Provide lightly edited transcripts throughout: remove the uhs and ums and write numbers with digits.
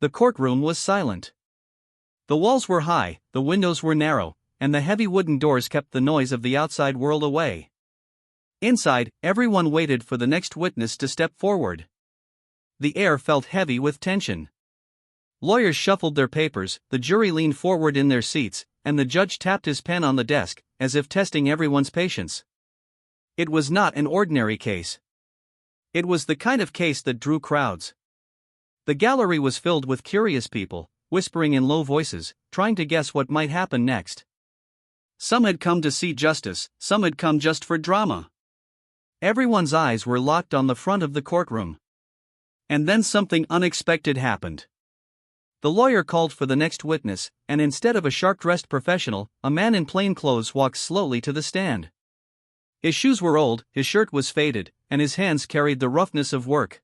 The courtroom was silent. The walls were high, the windows were narrow, and the heavy wooden doors kept the noise of the outside world away. Inside, everyone waited for the next witness to step forward. The air felt heavy with tension. Lawyers shuffled their papers, the jury leaned forward in their seats, and the judge tapped his pen on the desk, as if testing everyone's patience. It was not an ordinary case. It was the kind of case that drew crowds. The gallery was filled with curious people, whispering in low voices, trying to guess what might happen next. Some had come to see justice, some had come just for drama. Everyone's eyes were locked on the front of the courtroom. And then something unexpected happened. The lawyer called for the next witness, and instead of a sharp-dressed professional, a man in plain clothes walked slowly to the stand. His shoes were old, his shirt was faded, and his hands carried the roughness of work.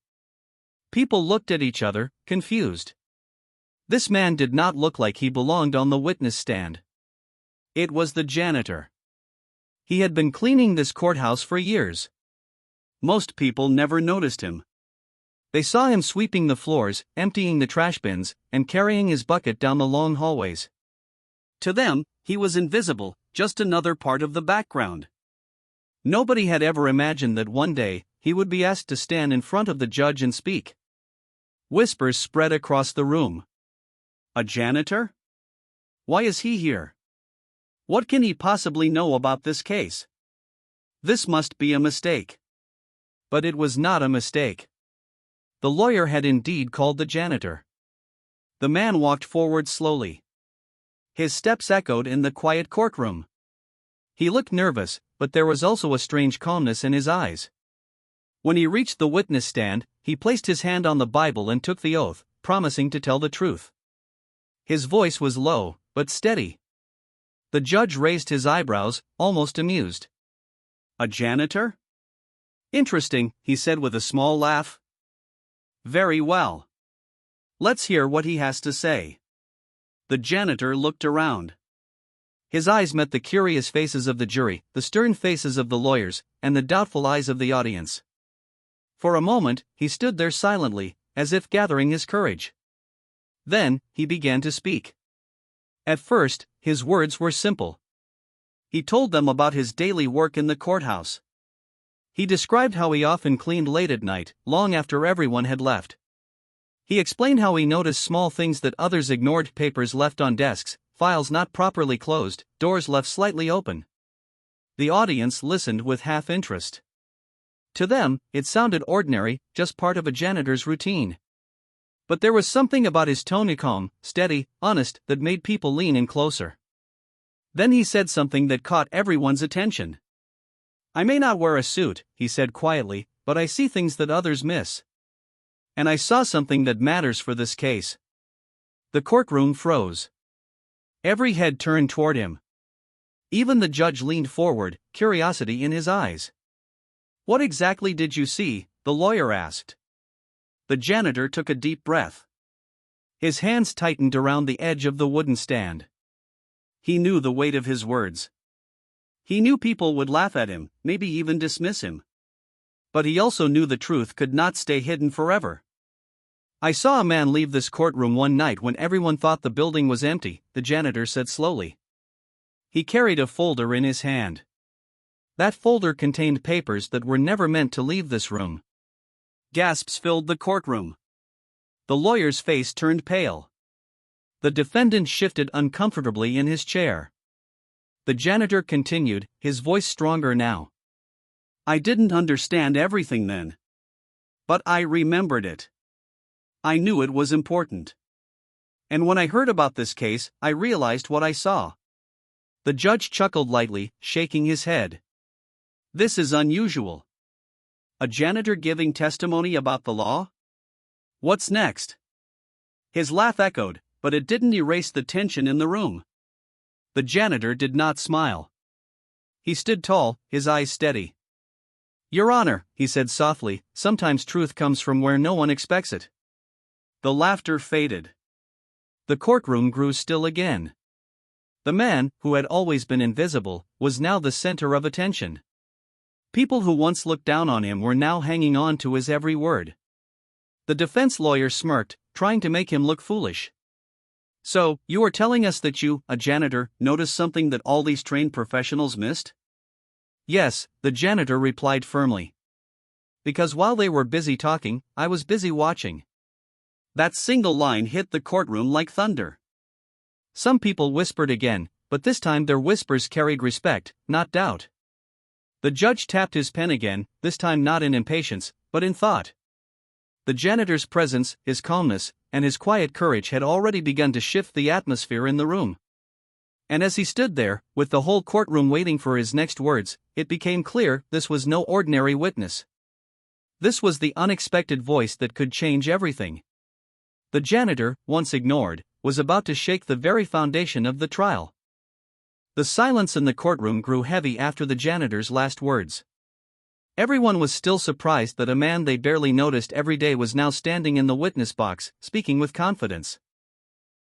People looked at each other, confused. This man did not look like he belonged on the witness stand. It was the janitor. He had been cleaning this courthouse for years. Most people never noticed him. They saw him sweeping the floors, emptying the trash bins, and carrying his bucket down the long hallways. To them, he was invisible, just another part of the background. Nobody had ever imagined that one day, he would be asked to stand in front of the judge and speak. Whispers spread across the room. A janitor? Why is he here? What can he possibly know about this case? This must be a mistake. But it was not a mistake. The lawyer had indeed called the janitor. The man walked forward slowly. His steps echoed in the quiet courtroom. He looked nervous, but there was also a strange calmness in his eyes. When he reached the witness stand, he placed his hand on the Bible and took the oath, promising to tell the truth. His voice was low, but steady. The judge raised his eyebrows, almost amused. A janitor? Interesting, he said with a small laugh. Very well. Let's hear what he has to say. The janitor looked around. His eyes met the curious faces of the jury, the stern faces of the lawyers, and the doubtful eyes of the audience. For a moment, he stood there silently, as if gathering his courage. Then, he began to speak. At first, his words were simple. He told them about his daily work in the courthouse. He described how he often cleaned late at night, long after everyone had left. He explained how he noticed small things that others ignored: papers left on desks, files not properly closed, doors left slightly open. The audience listened with half interest. To them, it sounded ordinary, just part of a janitor's routine. But there was something about his tone, calm, steady, honest, that made people lean in closer. Then he said something that caught everyone's attention. I may not wear a suit, he said quietly, but I see things that others miss. And I saw something that matters for this case. The courtroom froze. Every head turned toward him. Even the judge leaned forward, curiosity in his eyes. What exactly did you see? The lawyer asked. The janitor took a deep breath. His hands tightened around the edge of the wooden stand. He knew the weight of his words. He knew people would laugh at him, maybe even dismiss him. But he also knew the truth could not stay hidden forever. I saw a man leave this courtroom one night when everyone thought the building was empty, the janitor said slowly. He carried a folder in his hand. That folder contained papers that were never meant to leave this room. Gasps filled the courtroom. The lawyer's face turned pale. The defendant shifted uncomfortably in his chair. The janitor continued, his voice stronger now. I didn't understand everything then. But I remembered it. I knew it was important. And when I heard about this case, I realized what I saw. The judge chuckled lightly, shaking his head. This is unusual. A janitor giving testimony about the law? What's next? His laugh echoed, but it didn't erase the tension in the room. The janitor did not smile. He stood tall, his eyes steady. Your Honor, he said softly, sometimes truth comes from where no one expects it. The laughter faded. The courtroom grew still again. The man, who had always been invisible, was now the center of attention. People who once looked down on him were now hanging on to his every word. The defense lawyer smirked, trying to make him look foolish. So, you are telling us that you, a janitor, noticed something that all these trained professionals missed? Yes, the janitor replied firmly. Because while they were busy talking, I was busy watching. That single line hit the courtroom like thunder. Some people whispered again, but this time their whispers carried respect, not doubt. The judge tapped his pen again, this time not in impatience, but in thought. The janitor's presence, his calmness, and his quiet courage had already begun to shift the atmosphere in the room. And as he stood there, with the whole courtroom waiting for his next words, it became clear this was no ordinary witness. This was the unexpected voice that could change everything. The janitor, once ignored, was about to shake the very foundation of the trial. The silence in the courtroom grew heavy after the janitor's last words. Everyone was still surprised that a man they barely noticed every day was now standing in the witness box, speaking with confidence.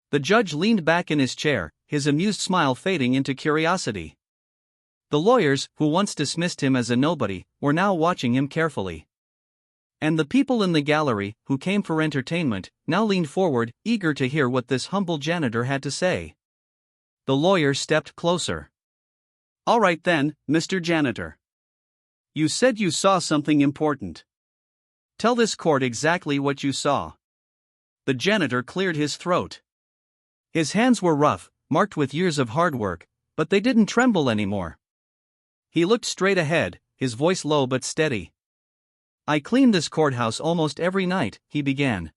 The judge leaned back in his chair, his amused smile fading into curiosity. The lawyers, who once dismissed him as a nobody, were now watching him carefully. And the people in the gallery, who came for entertainment, now leaned forward, eager to hear what this humble janitor had to say. The lawyer stepped closer. All right then, Mr. Janitor. You said you saw something important. Tell this court exactly what you saw. The janitor cleared his throat. His hands were rough, marked with years of hard work, but they didn't tremble anymore. He looked straight ahead, his voice low but steady. I clean this courthouse almost every night, he began.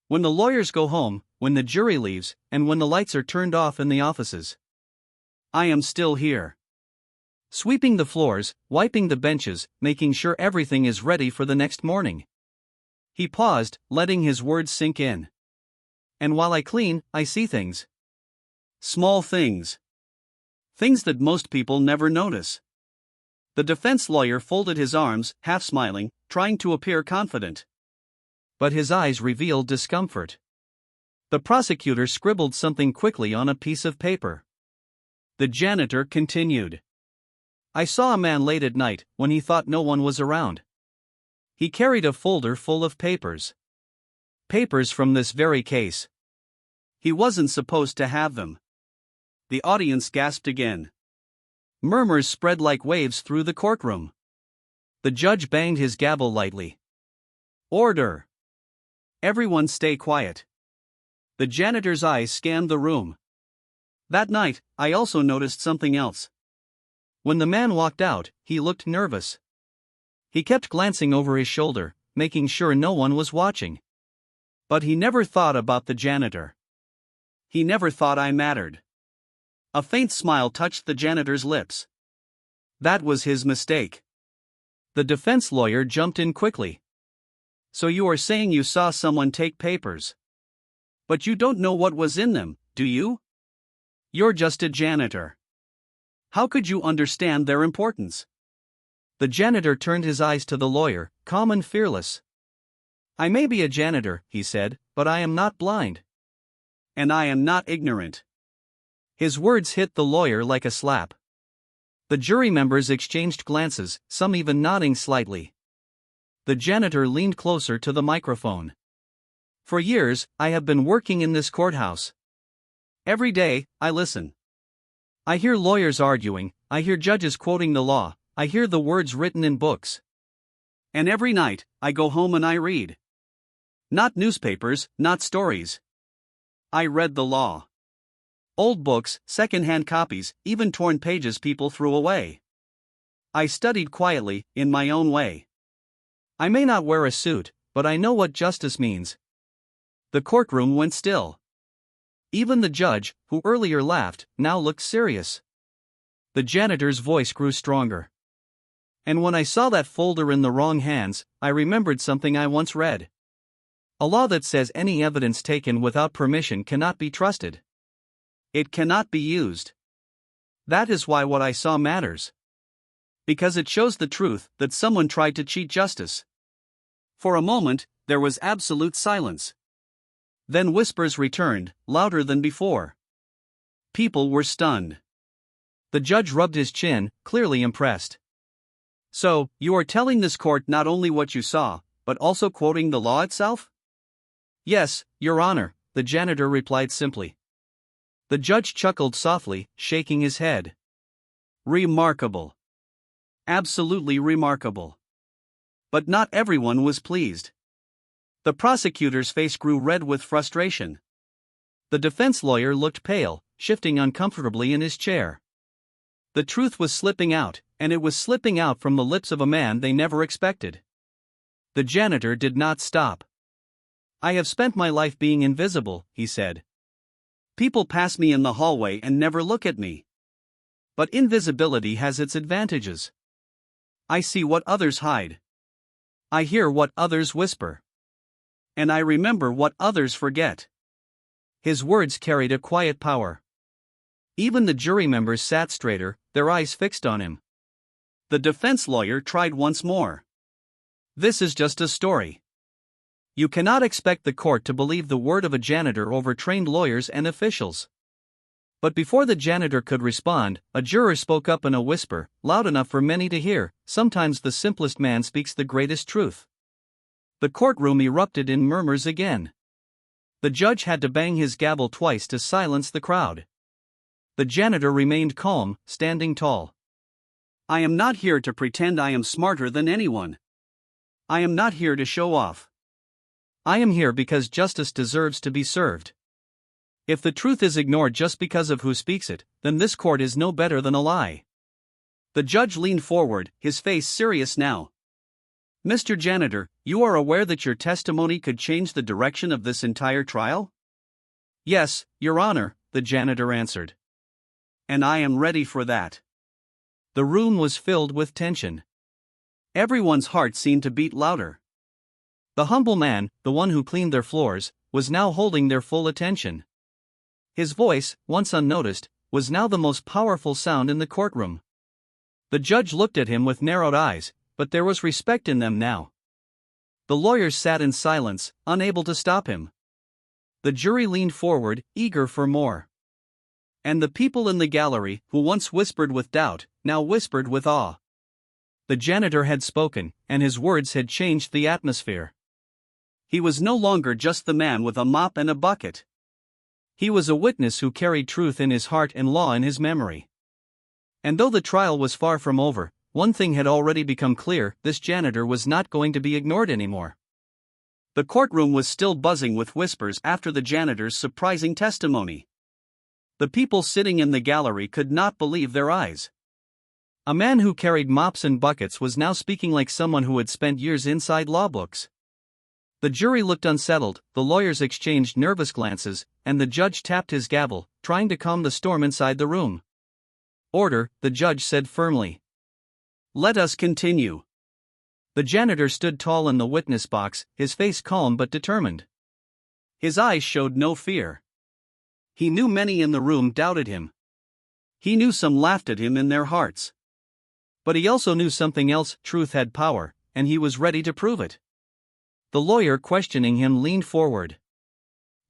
When the lawyers go home, when the jury leaves, and when the lights are turned off in the offices. I am still here. Sweeping the floors, wiping the benches, making sure everything is ready for the next morning. He paused, letting his words sink in. And while I clean, I see things. Small things. Things that most people never notice. The defense lawyer folded his arms, half smiling, trying to appear confident. But his eyes revealed discomfort. The prosecutor scribbled something quickly on a piece of paper. The janitor continued. I saw a man late at night, when he thought no one was around. He carried a folder full of papers. Papers from this very case. He wasn't supposed to have them. The audience gasped again. Murmurs spread like waves through the courtroom. The judge banged his gavel lightly. Order! Everyone stay quiet. The janitor's eyes scanned the room. That night, I also noticed something else. When the man walked out, he looked nervous. He kept glancing over his shoulder, making sure no one was watching. But he never thought about the janitor. He never thought I mattered. A faint smile touched the janitor's lips. That was his mistake. The defense lawyer jumped in quickly. So you are saying you saw someone take papers? But you don't know what was in them, do you? You're just a janitor. How could you understand their importance? The janitor turned his eyes to the lawyer, calm and fearless. I may be a janitor, he said, but I am not blind. And I am not ignorant. His words hit the lawyer like a slap. The jury members exchanged glances, some even nodding slightly. The janitor leaned closer to the microphone. For years, I have been working in this courthouse. Every day, I listen. I hear lawyers arguing, I hear judges quoting the law, I hear the words written in books. And every night, I go home and I read. Not newspapers, not stories. I read the law. Old books, second-hand copies, even torn pages people threw away. I studied quietly, in my own way. I may not wear a suit, but I know what justice means. The courtroom went still. Even the judge, who earlier laughed, now looked serious. The janitor's voice grew stronger. And when I saw that folder in the wrong hands, I remembered something I once read. A law that says any evidence taken without permission cannot be trusted. It cannot be used. That is why what I saw matters. Because it shows the truth that someone tried to cheat justice. For a moment, there was absolute silence. Then whispers returned, louder than before. People were stunned. The judge rubbed his chin, clearly impressed. So, you are telling this court not only what you saw, but also quoting the law itself? Yes, Your Honor, the janitor replied simply. The judge chuckled softly, shaking his head. Remarkable. Absolutely remarkable. But not everyone was pleased. The prosecutor's face grew red with frustration. The defense lawyer looked pale, shifting uncomfortably in his chair. The truth was slipping out, and it was slipping out from the lips of a man they never expected. The janitor did not stop. I have spent my life being invisible, he said. People pass me in the hallway and never look at me. But invisibility has its advantages. I see what others hide. I hear what others whisper. And I remember what others forget. His words carried a quiet power. Even the jury members sat straighter, their eyes fixed on him. The defense lawyer tried once more. This is just a story. You cannot expect the court to believe the word of a janitor over trained lawyers and officials. But before the janitor could respond, a juror spoke up in a whisper, loud enough for many to hear. Sometimes the simplest man speaks the greatest truth. The courtroom erupted in murmurs again. The judge had to bang his gavel twice to silence the crowd. The janitor remained calm, standing tall. I am not here to pretend I am smarter than anyone. I am not here to show off. I am here because justice deserves to be served. If the truth is ignored just because of who speaks it, then this court is no better than a lie. The judge leaned forward, his face serious now. Mr. Janitor, you are aware that your testimony could change the direction of this entire trial? Yes, Your Honor, the janitor answered. And I am ready for that. The room was filled with tension. Everyone's heart seemed to beat louder. The humble man, the one who cleaned their floors, was now holding their full attention. His voice, once unnoticed, was now the most powerful sound in the courtroom. The judge looked at him with narrowed eyes, but there was respect in them now. The lawyers sat in silence, unable to stop him. The jury leaned forward, eager for more. And the people in the gallery, who once whispered with doubt, now whispered with awe. The janitor had spoken, and his words had changed the atmosphere. He was no longer just the man with a mop and a bucket. He was a witness who carried truth in his heart and law in his memory. And though the trial was far from over, one thing had already become clear: this janitor was not going to be ignored anymore. The courtroom was still buzzing with whispers after the janitor's surprising testimony. The people sitting in the gallery could not believe their eyes. A man who carried mops and buckets was now speaking like someone who had spent years inside law books. The jury looked unsettled, the lawyers exchanged nervous glances, and the judge tapped his gavel, trying to calm the storm inside the room. Order, the judge said firmly. Let us continue. The janitor stood tall in the witness box, his face calm but determined. His eyes showed no fear. He knew many in the room doubted him. He knew some laughed at him in their hearts. But he also knew something else: truth had power, and he was ready to prove it. The lawyer questioning him leaned forward.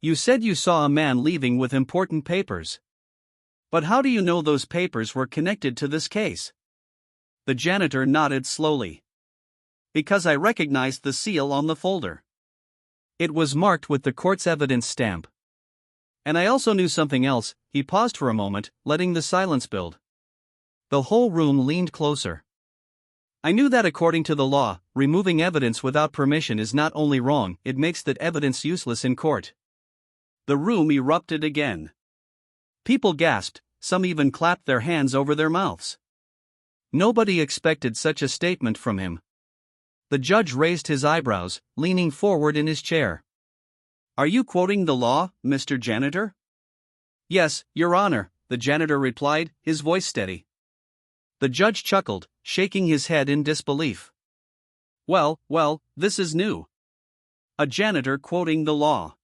You said you saw a man leaving with important papers. But how do you know those papers were connected to this case? The janitor nodded slowly. Because I recognized the seal on the folder. It was marked with the court's evidence stamp. And I also knew something else. He paused for a moment, letting the silence build. The whole room leaned closer. I knew that according to the law, removing evidence without permission is not only wrong, it makes that evidence useless in court. The room erupted again. People gasped, some even clapped their hands over their mouths. Nobody expected such a statement from him. The judge raised his eyebrows, leaning forward in his chair. Are you quoting the law, Mr. Janitor? Yes, Your Honor, the janitor replied, his voice steady. The judge chuckled, shaking his head in disbelief. Well, this is new. A janitor quoting the law.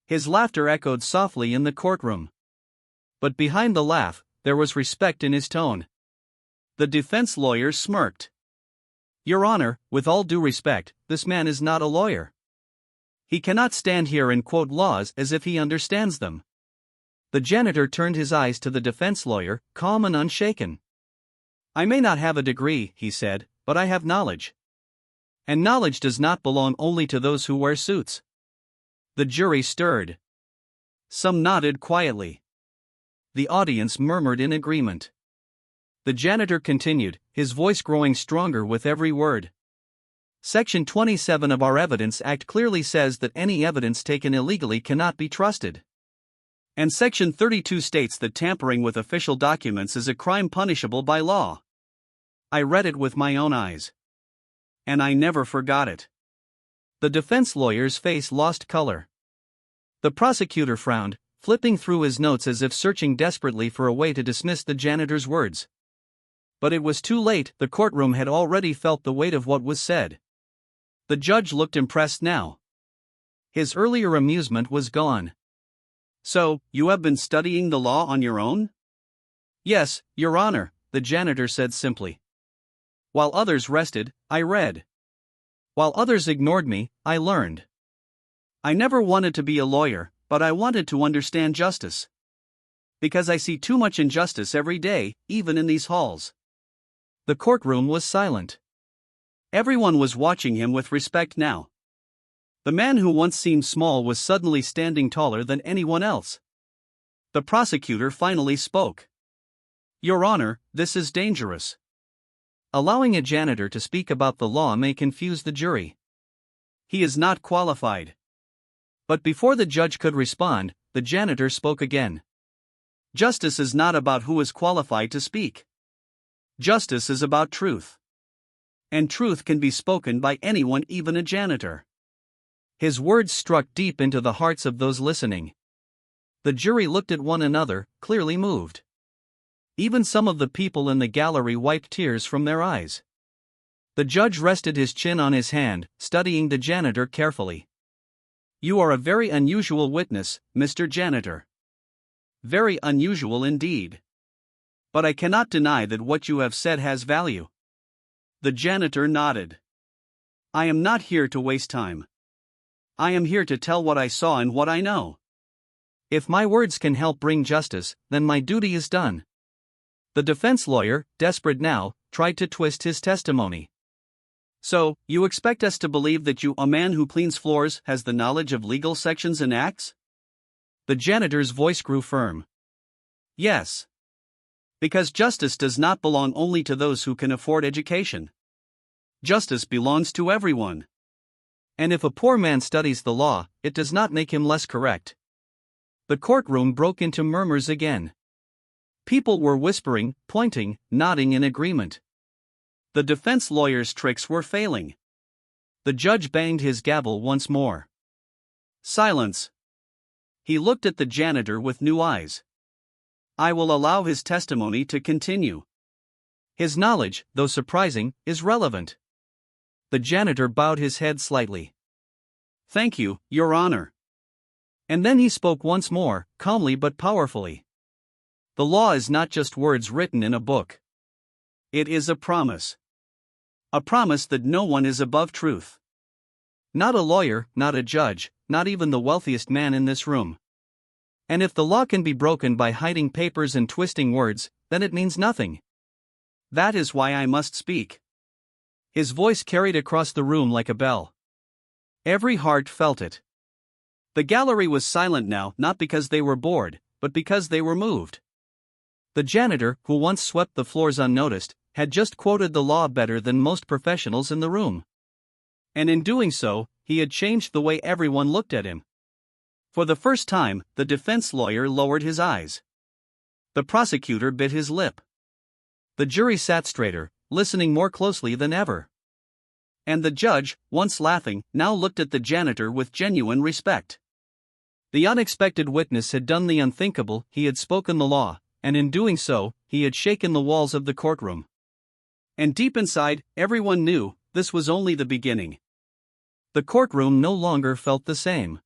His laughter echoed softly in the courtroom. But behind the laugh, there was respect in his tone. The defense lawyer smirked. Your Honor, with all due respect, this man is not a lawyer. He cannot stand here and quote laws as if he understands them. The janitor turned his eyes to the defense lawyer, calm and unshaken. I may not have a degree, he said, but I have knowledge. And knowledge does not belong only to those who wear suits. The jury stirred. Some nodded quietly. The audience murmured in agreement. The janitor continued, his voice growing stronger with every word. Section 27 of our Evidence Act clearly says that any evidence taken illegally cannot be trusted. And Section 32 states that tampering with official documents is a crime punishable by law. I read it with my own eyes. And I never forgot it. The defense lawyer's face lost color. The prosecutor frowned, flipping through his notes as if searching desperately for a way to dismiss the janitor's words. But it was too late, the courtroom had already felt the weight of what was said. The judge looked impressed now. His earlier amusement was gone. So, you have been studying the law on your own? Yes, Your Honor, the janitor said simply. While others rested, I read. While others ignored me, I learned. I never wanted to be a lawyer, but I wanted to understand justice. Because I see too much injustice every day, even in these halls. The courtroom was silent. Everyone was watching him with respect now. The man who once seemed small was suddenly standing taller than anyone else. The prosecutor finally spoke. Your Honor, this is dangerous. Allowing a janitor to speak about the law may confuse the jury. He is not qualified. But before the judge could respond, the janitor spoke again. Justice is not about who is qualified to speak. Justice is about truth. And truth can be spoken by anyone, even a janitor. His words struck deep into the hearts of those listening. The jury looked at one another, clearly moved. Even some of the people in the gallery wiped tears from their eyes. The judge rested his chin on his hand, studying the janitor carefully. You are a very unusual witness, Mr. Janitor. Very unusual indeed. But I cannot deny that what you have said has value. The janitor nodded. I am not here to waste time. I am here to tell what I saw and what I know. If my words can help bring justice, then my duty is done. The defense lawyer, desperate now, tried to twist his testimony. So, you expect us to believe that you, a man who cleans floors, has the knowledge of legal sections and acts? The janitor's voice grew firm. Yes. Because justice does not belong only to those who can afford education. Justice belongs to everyone. And if a poor man studies the law, it does not make him less correct. The courtroom broke into murmurs again. People were whispering, pointing, nodding in agreement. The defense lawyer's tricks were failing. The judge banged his gavel once more. Silence. He looked at the janitor with new eyes. I will allow his testimony to continue. His knowledge, though surprising, is relevant. The janitor bowed his head slightly. Thank you, Your Honor. And then he spoke once more, calmly but powerfully. The law is not just words written in a book. It is a promise. A promise that no one is above truth. Not a lawyer, not a judge, not even the wealthiest man in this room. And if the law can be broken by hiding papers and twisting words, then it means nothing. That is why I must speak. His voice carried across the room like a bell. Every heart felt it. The gallery was silent now, not because they were bored, but because they were moved. The janitor, who once swept the floors unnoticed, had just quoted the law better than most professionals in the room. And in doing so, he had changed the way everyone looked at him. For the first time, the defense lawyer lowered his eyes. The prosecutor bit his lip. The jury sat straighter, listening more closely than ever. And the judge, once laughing, now looked at the janitor with genuine respect. The unexpected witness had done the unthinkable, he had spoken the law, and in doing so, he had shaken the walls of the courtroom. And deep inside, everyone knew, this was only the beginning. The courtroom no longer felt the same.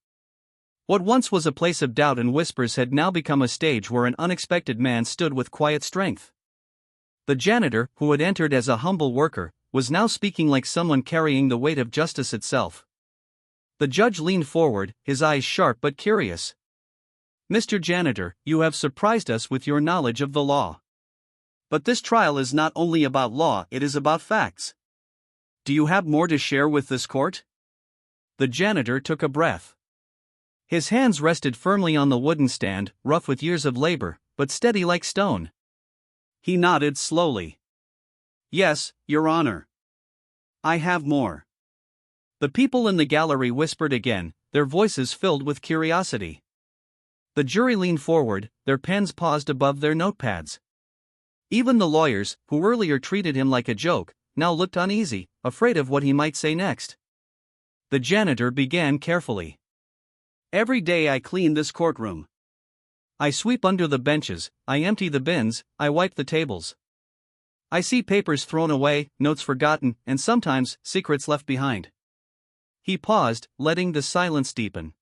What once was a place of doubt and whispers had now become a stage where an unexpected man stood with quiet strength. The janitor, who had entered as a humble worker, was now speaking like someone carrying the weight of justice itself. The judge leaned forward, his eyes sharp but curious. Mr. Janitor, you have surprised us with your knowledge of the law. But this trial is not only about law, it is about facts. Do you have more to share with this court? The janitor took a breath. His hands rested firmly on the wooden stand, rough with years of labor, but steady like stone. He nodded slowly. Yes, Your Honor. I have more. The people in the gallery whispered again, their voices filled with curiosity. The jury leaned forward, their pens paused above their notepads. Even the lawyers, who earlier treated him like a joke, now looked uneasy, afraid of what he might say next. The janitor began carefully. Every day I clean this courtroom. I sweep under the benches, I empty the bins, I wipe the tables. I see papers thrown away, notes forgotten, and sometimes secrets left behind. He paused, letting the silence deepen.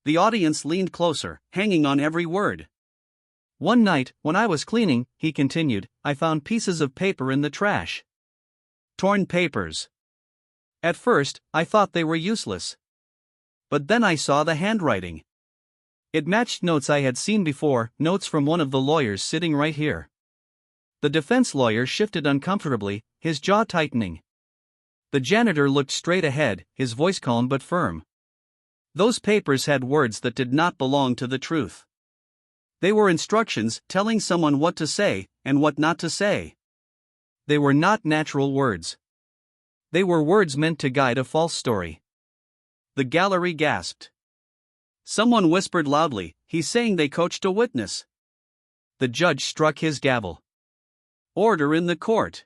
The audience leaned closer, hanging on every word. One night, when I was cleaning, he continued, I found pieces of paper in the trash. Torn papers. At first, I thought they were useless. But then I saw the handwriting. It matched notes I had seen before, notes from one of the lawyers sitting right here. The defense lawyer shifted uncomfortably, his jaw tightening. The janitor looked straight ahead, his voice calm but firm. Those papers had words that did not belong to the truth. They were instructions telling someone what to say and what not to say. They were not natural words. They were words meant to guide a false story. The gallery gasped. Someone whispered loudly, he's saying they coached a witness. The judge struck his gavel. Order in the court.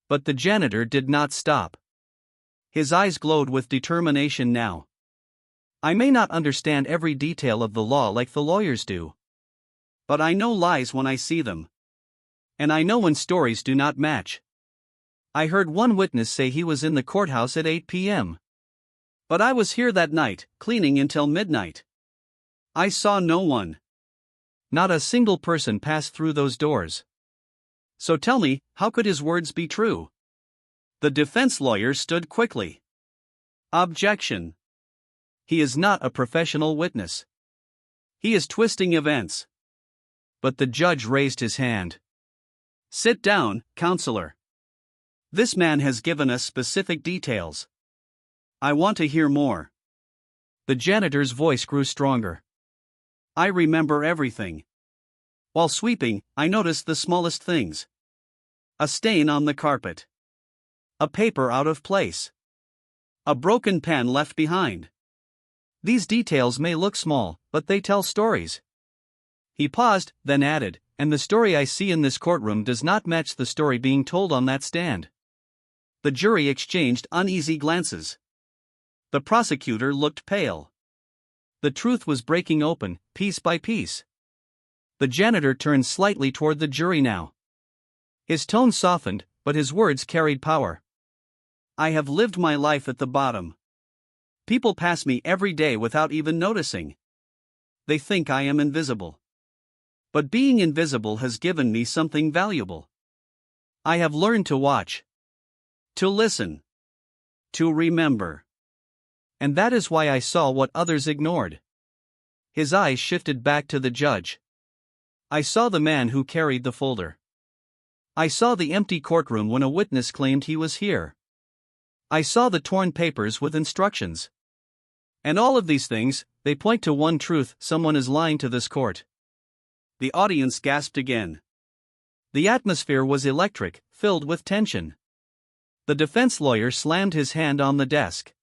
But the janitor did not stop. His eyes glowed with determination now. I may not understand every detail of the law like the lawyers do. But I know lies when I see them. And I know when stories do not match. I heard one witness say he was in the courthouse at 8 p.m. But I was here that night, cleaning until midnight. I saw no one. Not a single person passed through those doors. So tell me, how could his words be true? The defense lawyer stood quickly. Objection. He is not a professional witness. He is twisting events. But the judge raised his hand. Sit down, counselor. This man has given us specific details. I want to hear more. The janitor's voice grew stronger. I remember everything. While sweeping, I noticed the smallest things. A stain on the carpet. A paper out of place. A broken pen left behind. These details may look small, but they tell stories. He paused, then added, and the story I see in this courtroom does not match the story being told on that stand. The jury exchanged uneasy glances. The prosecutor looked pale. The truth was breaking open, piece by piece. The janitor turned slightly toward the jury now. His tone softened, but his words carried power. I have lived my life at the bottom. People pass me every day without even noticing. They think I am invisible. But being invisible has given me something valuable. I have learned to watch. To listen. To remember. And that is why I saw what others ignored. His eyes shifted back to the judge. I saw the man who carried the folder. I saw the empty courtroom when a witness claimed he was here. I saw the torn papers with instructions. And all of these things, they point to one truth: someone is lying to this court. The audience gasped again. The atmosphere was electric, filled with tension. The defense lawyer slammed his hand on the desk.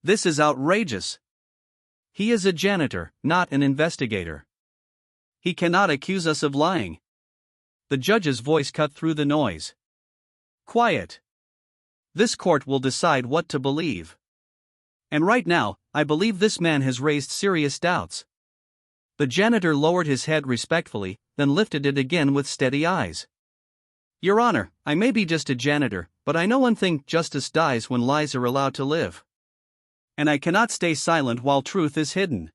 This is outrageous. He is a janitor, not an investigator. He cannot accuse us of lying. The judge's voice cut through the noise. Quiet. This court will decide what to believe. And right now, I believe this man has raised serious doubts. The janitor lowered his head respectfully, then lifted it again with steady eyes. Your Honor, I may be just a janitor, but I know one thing: justice dies when lies are allowed to live. And I cannot stay silent while truth is hidden.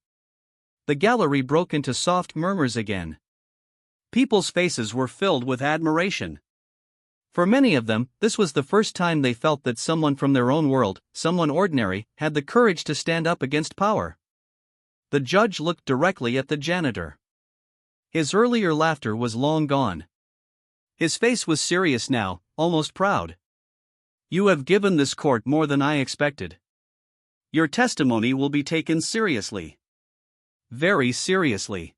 The gallery broke into soft murmurs again. People's faces were filled with admiration. For many of them, this was the first time they felt that someone from their own world, someone ordinary, had the courage to stand up against power. The judge looked directly at the janitor. His earlier laughter was long gone. His face was serious now, almost proud. You have given this court more than I expected. Your testimony will be taken seriously. Very seriously.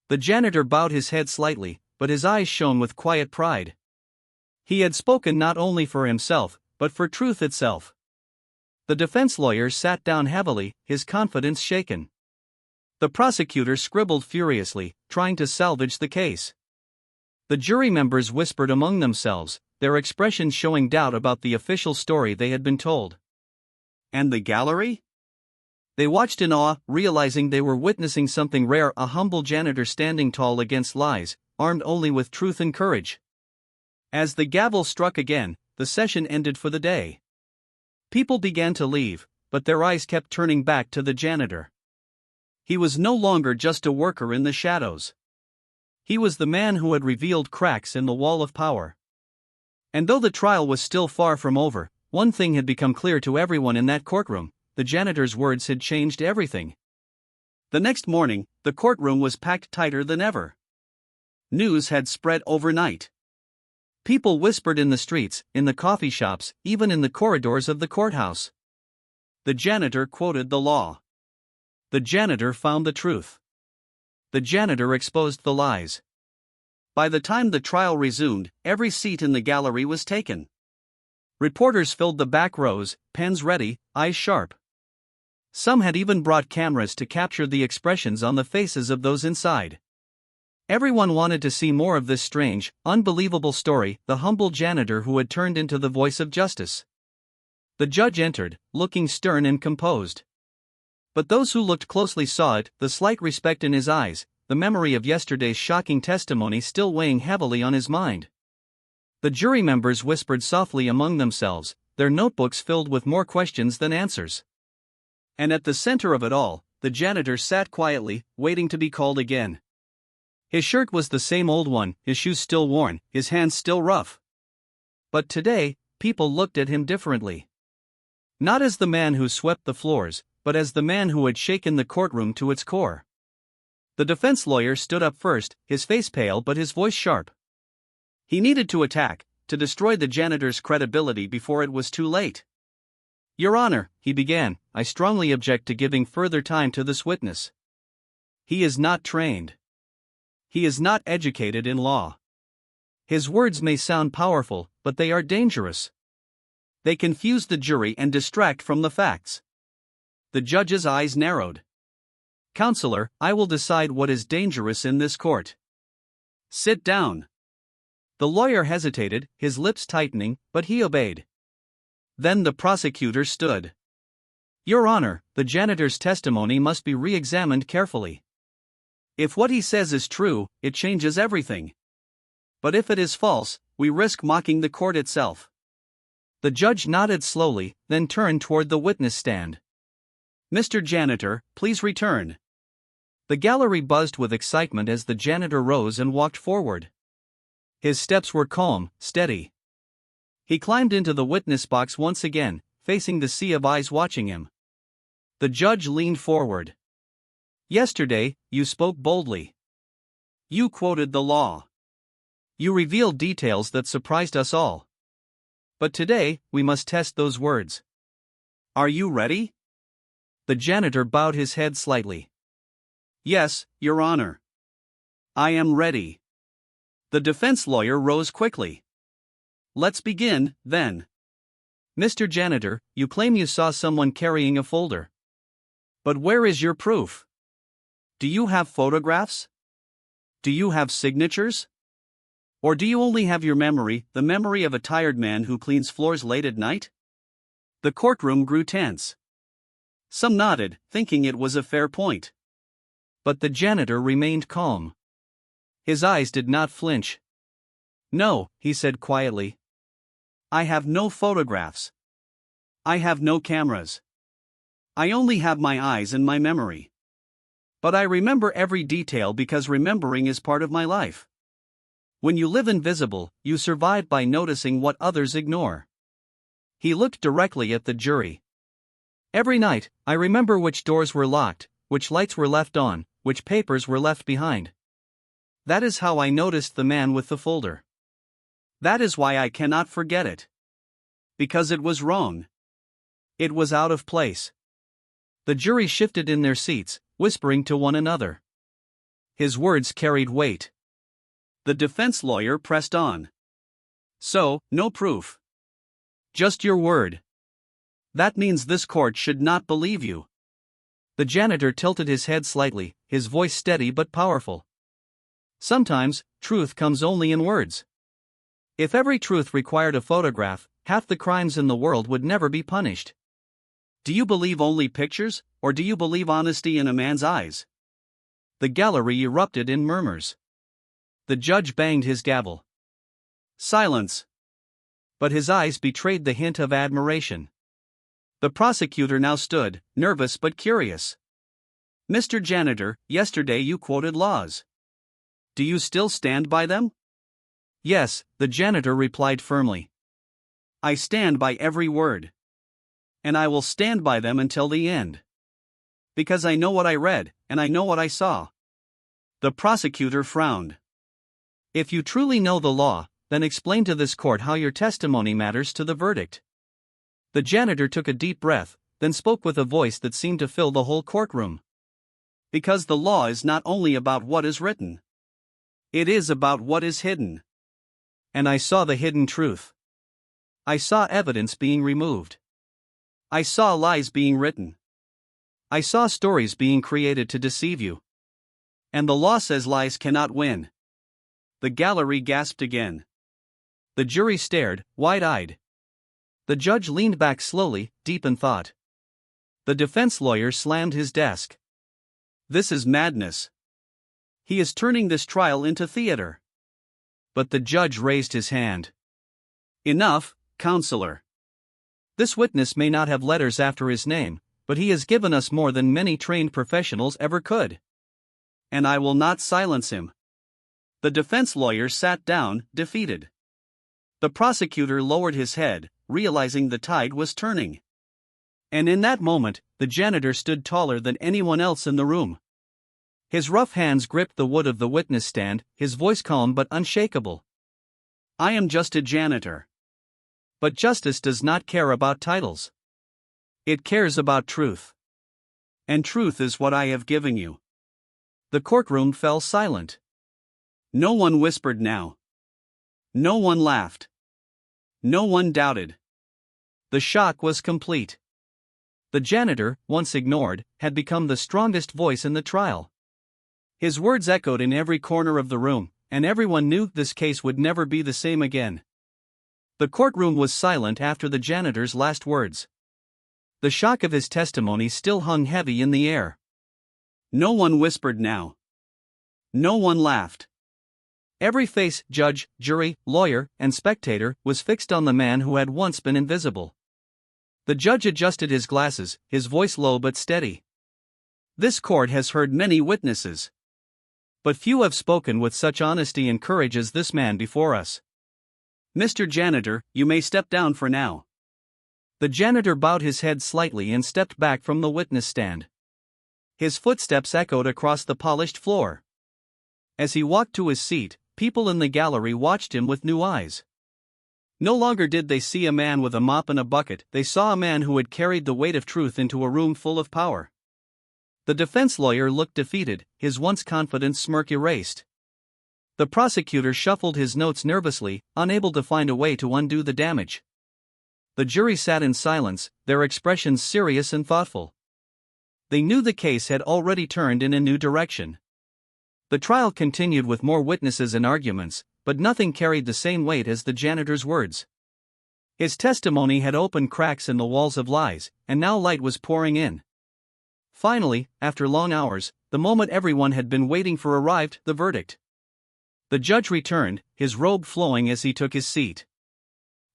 The janitor bowed his head slightly, but his eyes shone with quiet pride. He had spoken not only for himself, but for truth itself. The defense lawyer sat down heavily, his confidence shaken. The prosecutor scribbled furiously, trying to salvage the case. The jury members whispered among themselves, their expressions showing doubt about the official story they had been told. And the gallery? They watched in awe, realizing they were witnessing something rare, a humble janitor standing tall against lies, armed only with truth and courage. As the gavel struck again, the session ended for the day. People began to leave, but their eyes kept turning back to the janitor. He was no longer just a worker in the shadows. He was the man who had revealed cracks in the wall of power. And though the trial was still far from over, one thing had become clear to everyone in that courtroom: the janitor's words had changed everything. The next morning, the courtroom was packed tighter than ever. News had spread overnight. People whispered in the streets, in the coffee shops, even in the corridors of the courthouse. The janitor quoted the law. The janitor found the truth. The janitor exposed the lies. By the time the trial resumed, every seat in the gallery was taken. Reporters filled the back rows, pens ready, eyes sharp. Some had even brought cameras to capture the expressions on the faces of those inside. Everyone wanted to see more of this strange, unbelievable story, the humble janitor who had turned into the voice of justice. The judge entered, looking stern and composed. But those who looked closely saw it, the slight respect in his eyes, the memory of yesterday's shocking testimony still weighing heavily on his mind. The jury members whispered softly among themselves, their notebooks filled with more questions than answers. And at the center of it all, the janitor sat quietly, waiting to be called again. His shirt was the same old one, his shoes still worn, his hands still rough. But today, people looked at him differently. Not as the man who swept the floors, but as the man who had shaken the courtroom to its core. The defense lawyer stood up first, his face pale but his voice sharp. He needed to attack, to destroy the janitor's credibility before it was too late. "Your Honor," he began, "I strongly object to giving further time to this witness. He is not trained. He is not educated in law. His words may sound powerful, but they are dangerous. They confuse the jury and distract from the facts." The judge's eyes narrowed. "Counselor, I will decide what is dangerous in this court." "Sit down." The lawyer hesitated, his lips tightening, but he obeyed. Then the prosecutor stood. "Your Honor, the janitor's testimony must be re-examined carefully. If what he says is true, it changes everything. But if it is false, we risk mocking the court itself." The judge nodded slowly, then turned toward the witness stand. "Mr. Janitor, please return." The gallery buzzed with excitement as the janitor rose and walked forward. His steps were calm, steady. He climbed into the witness box once again, facing the sea of eyes watching him. The judge leaned forward. "Yesterday, you spoke boldly. You quoted the law. You revealed details that surprised us all. But today, we must test those words. Are you ready?" The janitor bowed his head slightly. "Yes, Your Honor. I am ready." The defense lawyer rose quickly. "Let's begin, then. Mr. Janitor, you claim you saw someone carrying a folder. But where is your proof? Do you have photographs? Do you have signatures? Or do you only have your memory, the memory of a tired man who cleans floors late at night?" The courtroom grew tense. Some nodded, thinking it was a fair point. But the janitor remained calm. His eyes did not flinch. "No," he said quietly. "I have no photographs. I have no cameras. I only have my eyes and my memory. But I remember every detail because remembering is part of my life. When you live invisible, you survive by noticing what others ignore." He looked directly at the jury. "Every night, I remember which doors were locked, which lights were left on, which papers were left behind. That is how I noticed the man with the folder. That is why I cannot forget it. Because it was wrong. It was out of place. The jury shifted in their seats, whispering to one another. His words carried weight. The defense lawyer pressed on. So, no proof. Just your word. That means this court should not believe you. The janitor tilted his head slightly, his voice steady but powerful. Sometimes, truth comes only in words. If every truth required a photograph, half the crimes in the world would never be punished. Do you believe only pictures, or do you believe honesty in a man's eyes? The gallery erupted in murmurs. The judge banged his gavel. Silence. But his eyes betrayed the hint of admiration. The prosecutor now stood, nervous but curious. Mr. Janitor, yesterday you quoted laws. Do you still stand by them? Yes, the janitor replied firmly. I stand by every word. And I will stand by them until the end. Because I know what I read, and I know what I saw. The prosecutor frowned. If you truly know the law, then explain to this court how your testimony matters to the verdict. The janitor took a deep breath, then spoke with a voice that seemed to fill the whole courtroom. Because the law is not only about what is written. It is about what is hidden. And I saw the hidden truth. I saw evidence being removed. I saw lies being written. I saw stories being created to deceive you. And the law says lies cannot win. The gallery gasped again. The jury stared, wide-eyed. The judge leaned back slowly, deep in thought. The defense lawyer slammed his desk. This is madness. He is turning this trial into theater. But the judge raised his hand. Enough, counselor. This witness may not have letters after his name, but he has given us more than many trained professionals ever could. And I will not silence him. The defense lawyer sat down, defeated. The prosecutor lowered his head, realizing the tide was turning. And in that moment, the janitor stood taller than anyone else in the room. His rough hands gripped the wood of the witness stand, his voice calm but unshakable. I am just a janitor. But justice does not care about titles. It cares about truth. And truth is what I have given you. The courtroom fell silent. No one whispered now. No one laughed. No one doubted. The shock was complete. The janitor, once ignored, had become the strongest voice in the trial. His words echoed in every corner of the room, and everyone knew this case would never be the same again. The courtroom was silent after the janitor's last words. The shock of his testimony still hung heavy in the air. No one whispered now. No one laughed. Every face, judge, jury, lawyer, and spectator, was fixed on the man who had once been invisible. The judge adjusted his glasses, his voice low but steady. This court has heard many witnesses. But few have spoken with such honesty and courage as this man before us. Mr. Janitor, you may step down for now. The janitor bowed his head slightly and stepped back from the witness stand. His footsteps echoed across the polished floor. As he walked to his seat, people in the gallery watched him with new eyes. No longer did they see a man with a mop and a bucket, they saw a man who had carried the weight of truth into a room full of power. The defense lawyer looked defeated, his once confident smirk erased. The prosecutor shuffled his notes nervously, unable to find a way to undo the damage. The jury sat in silence, their expressions serious and thoughtful. They knew the case had already turned in a new direction. The trial continued with more witnesses and arguments, but nothing carried the same weight as the janitor's words. His testimony had opened cracks in the walls of lies, and now light was pouring in. Finally, after long hours, the moment everyone had been waiting for arrived, the verdict. The judge returned, his robe flowing as he took his seat.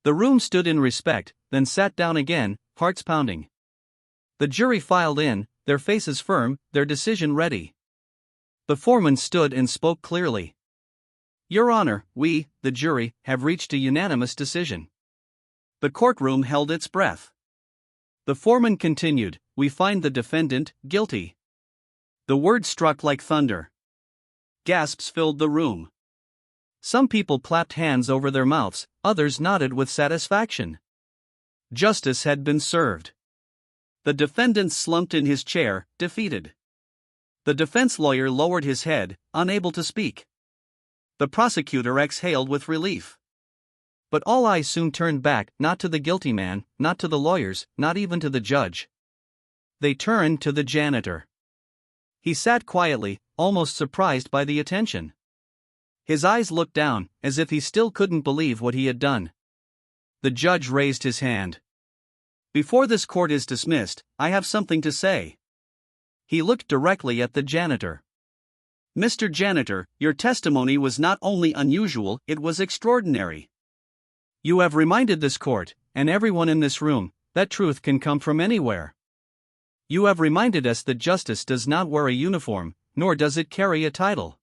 The room stood in respect, then sat down again, hearts pounding. The jury filed in, their faces firm, their decision ready. The foreman stood and spoke clearly. Your Honor, we, the jury, have reached a unanimous decision. The courtroom held its breath. The foreman continued, we find the defendant guilty. The word struck like thunder. Gasps filled the room. Some people clapped hands over their mouths, others nodded with satisfaction. Justice had been served. The defendant slumped in his chair, defeated. The defense lawyer lowered his head, unable to speak. The prosecutor exhaled with relief. But all eyes soon turned back, not to the guilty man, not to the lawyers, not even to the judge. They turned to the janitor. He sat quietly, almost surprised by the attention. His eyes looked down, as if he still couldn't believe what he had done. The judge raised his hand. "Before this court is dismissed, I have something to say." He looked directly at the janitor. "Mr. Janitor, your testimony was not only unusual, it was extraordinary. You have reminded this court, and everyone in this room, that truth can come from anywhere. You have reminded us that justice does not wear a uniform, nor does it carry a title.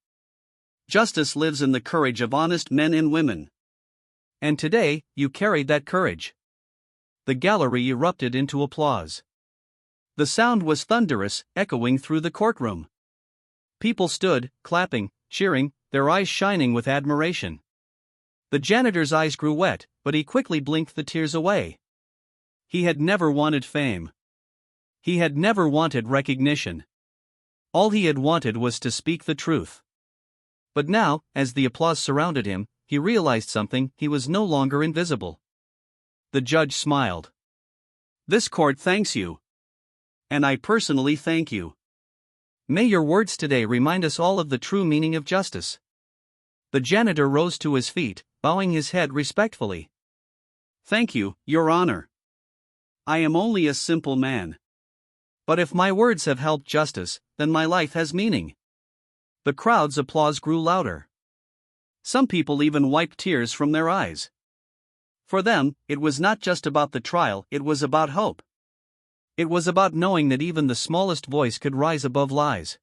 Justice lives in the courage of honest men and women. And today, you carried that courage." The gallery erupted into applause. The sound was thunderous, echoing through the courtroom. People stood, clapping, cheering, their eyes shining with admiration. The janitor's eyes grew wet, but he quickly blinked the tears away. He had never wanted fame. He had never wanted recognition. All he had wanted was to speak the truth. But now, as the applause surrounded him, he realized something: he was no longer invisible. The judge smiled. "This court thanks you. And I personally thank you. May your words today remind us all of the true meaning of justice." The janitor rose to his feet, bowing his head respectfully. "Thank you, Your Honor. I am only a simple man. But if my words have helped justice, then my life has meaning." The crowd's applause grew louder. Some people even wiped tears from their eyes. For them, it was not just about the trial, it was about hope. It was about knowing that even the smallest voice could rise above lies.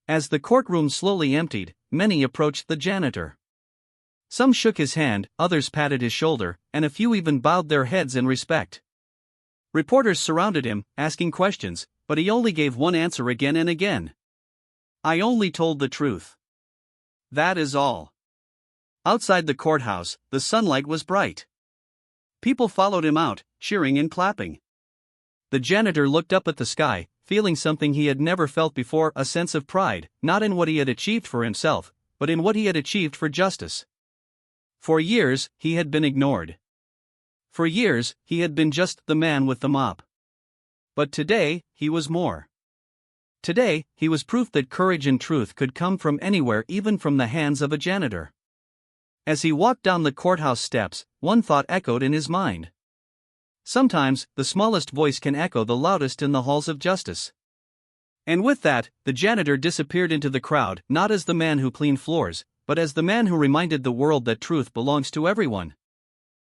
As the courtroom slowly emptied, many approached the janitor. Some shook his hand, others patted his shoulder, and a few even bowed their heads in respect. Reporters surrounded him, asking questions, but he only gave one answer again and again. "I only told the truth. That is all." Outside the courthouse, the sunlight was bright. People followed him out, cheering and clapping. The janitor looked up at the sky, feeling something he had never felt before: a sense of pride, not in what he had achieved for himself, but in what he had achieved for justice. For years, he had been ignored. For years, he had been just the man with the mop. But today, he was more. Today, he was proof that courage and truth could come from anywhere, even from the hands of a janitor. As he walked down the courthouse steps, one thought echoed in his mind. Sometimes, the smallest voice can echo the loudest in the halls of justice. And with that, the janitor disappeared into the crowd, not as the man who cleaned floors, but as the man who reminded the world that truth belongs to everyone.